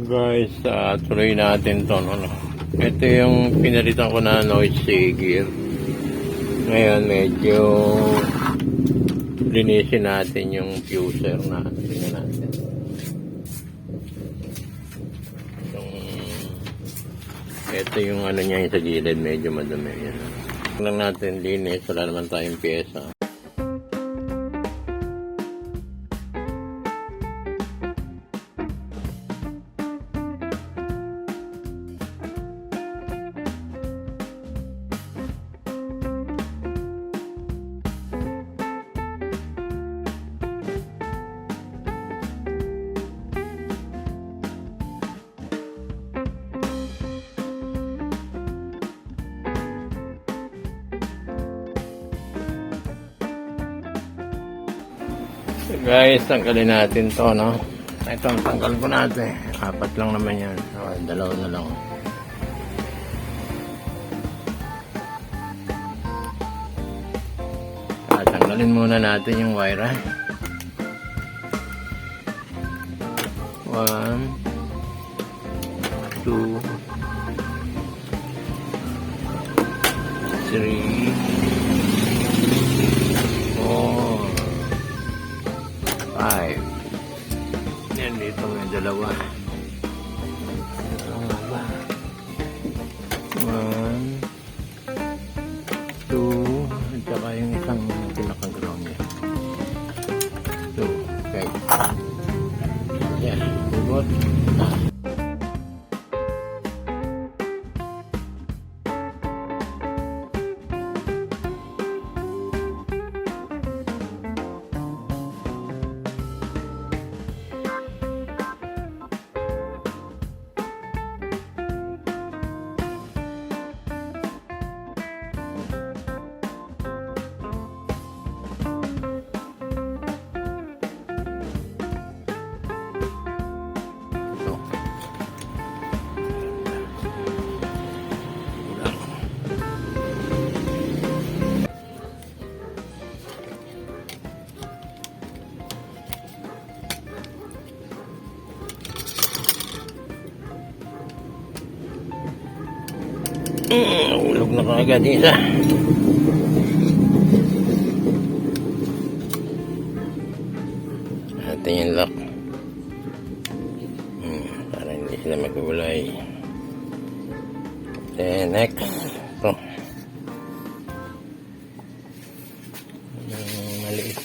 Guys, tuloy natin to, no? Ito yung pinalitan ko na noise gear. Ngayon medyo linisin natin yung fuser na tingnan natin. Ito yung ano niya yung sa gilid, medyo madumi yan. Lang natin linis, wala naman tayong pyesa. Guys, tanggalin natin to, no? Ito ang tanggal ko natin. 4 lang naman yan. O, 2 na lang. Tanggalin muna natin yung wire. 1, 2, 3, 5. Yan, dito may 2. Ano nga ba? 1, 2, at saka yung isang pinaka-ground niya. 2, okay. Yan, bubot. Ulog na kagad isa. Atin yung lock. Para hindi sila magulay. Then next. Ito. Maliit.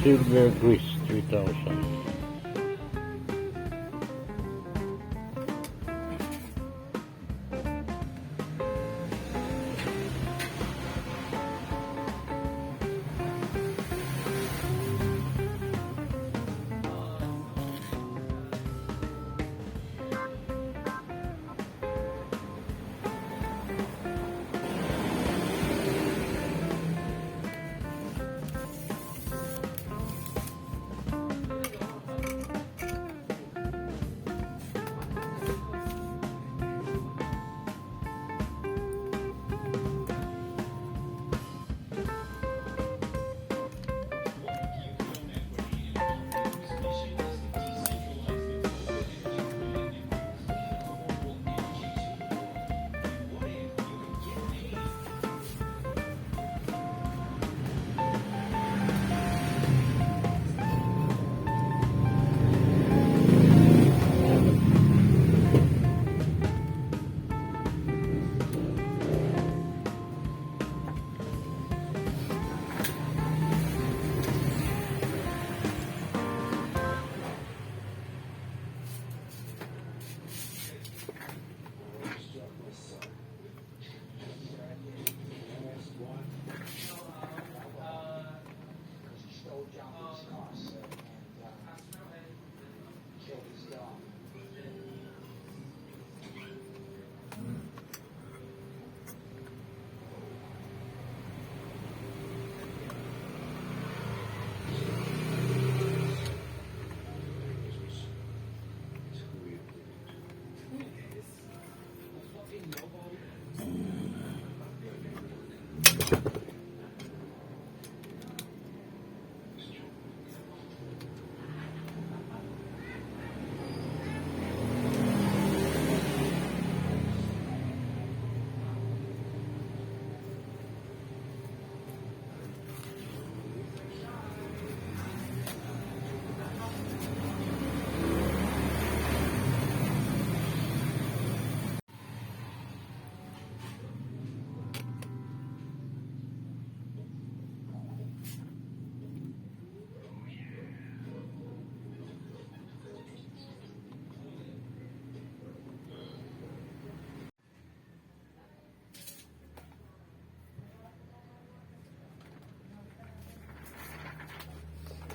Silver grease 3000.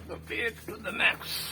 Repeat to the max.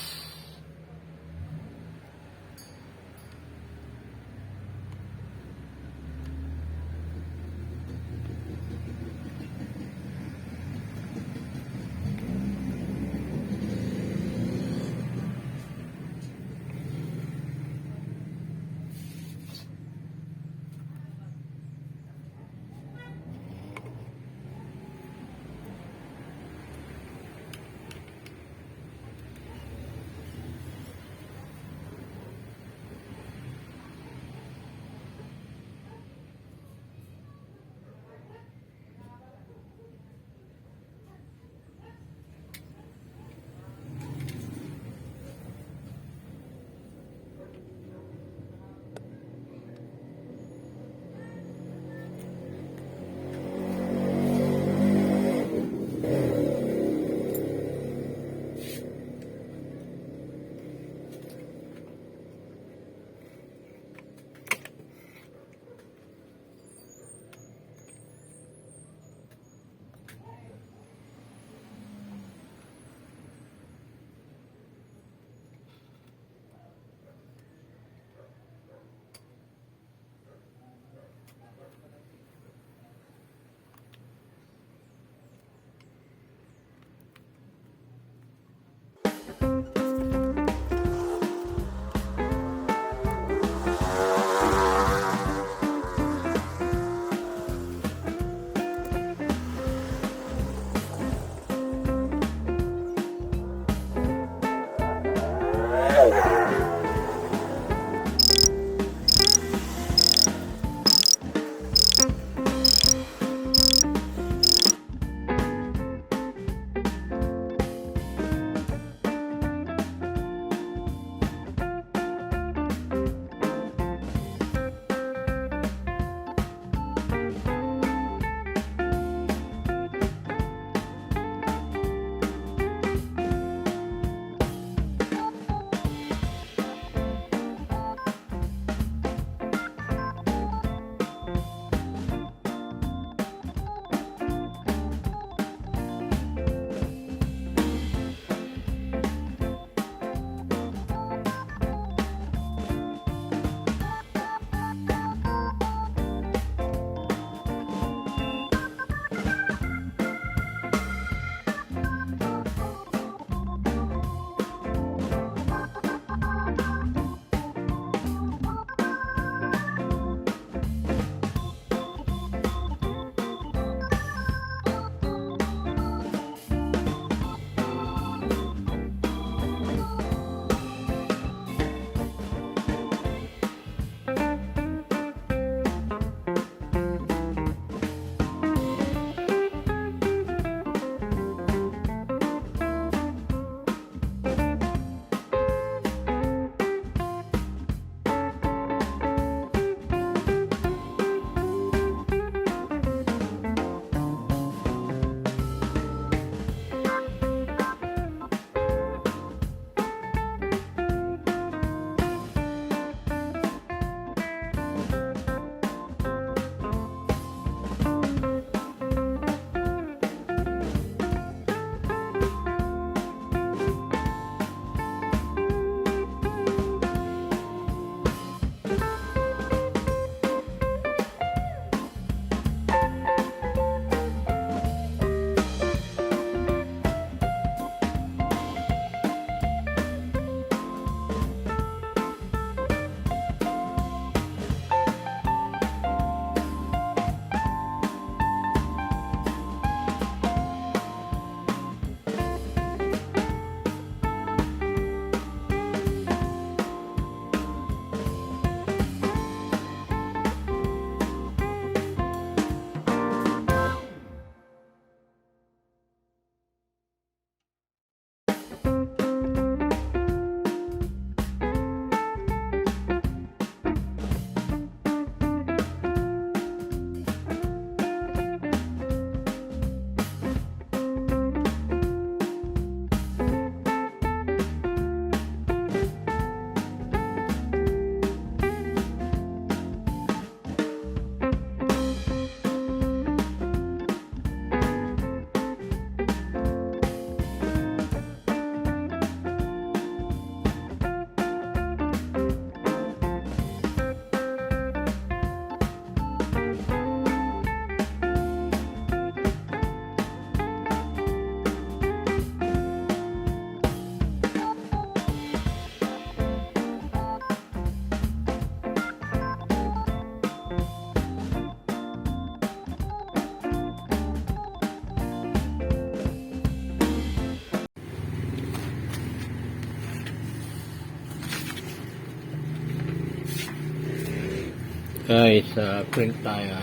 Guys, print tayo.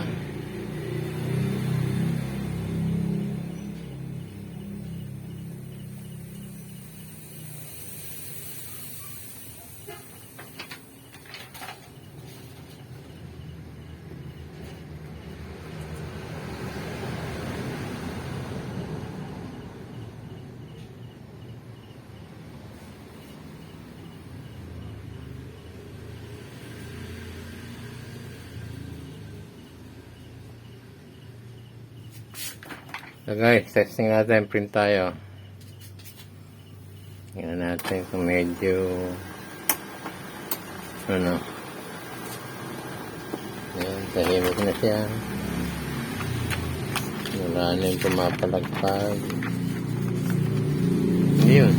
So guys, testing natin, print tayo. Tingnan natin kung medyo ano. Ayan, tahimik na siya. Wala na yung pumapalagpag. Yun.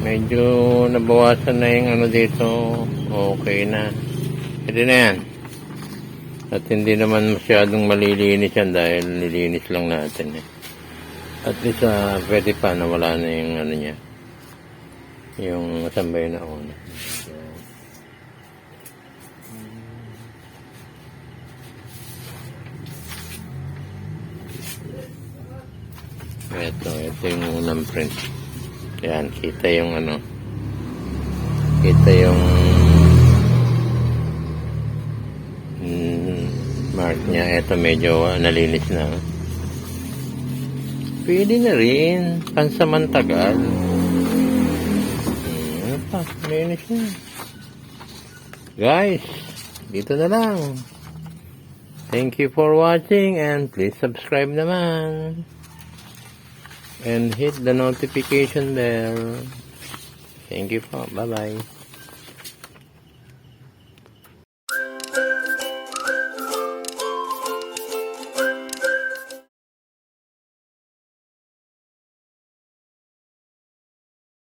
Medyo nabawasan na yung ano dito. Okay na. Pwede na yan. At hindi naman masyadong malilinis yan dahil nilinis lang natin eh. At least pwede pa na wala na yung ano niya. Yung matambay na una. Ito yung unang print. Yan, kita yung ano. Kita yung mark niya. Ito medyo nalinis na. Pwede na rin. Pansamantagal. Ano pa? Nalinis na. Guys, dito na lang. Thank you for watching and please subscribe naman. And hit the notification bell. Thank you po. Bye-bye.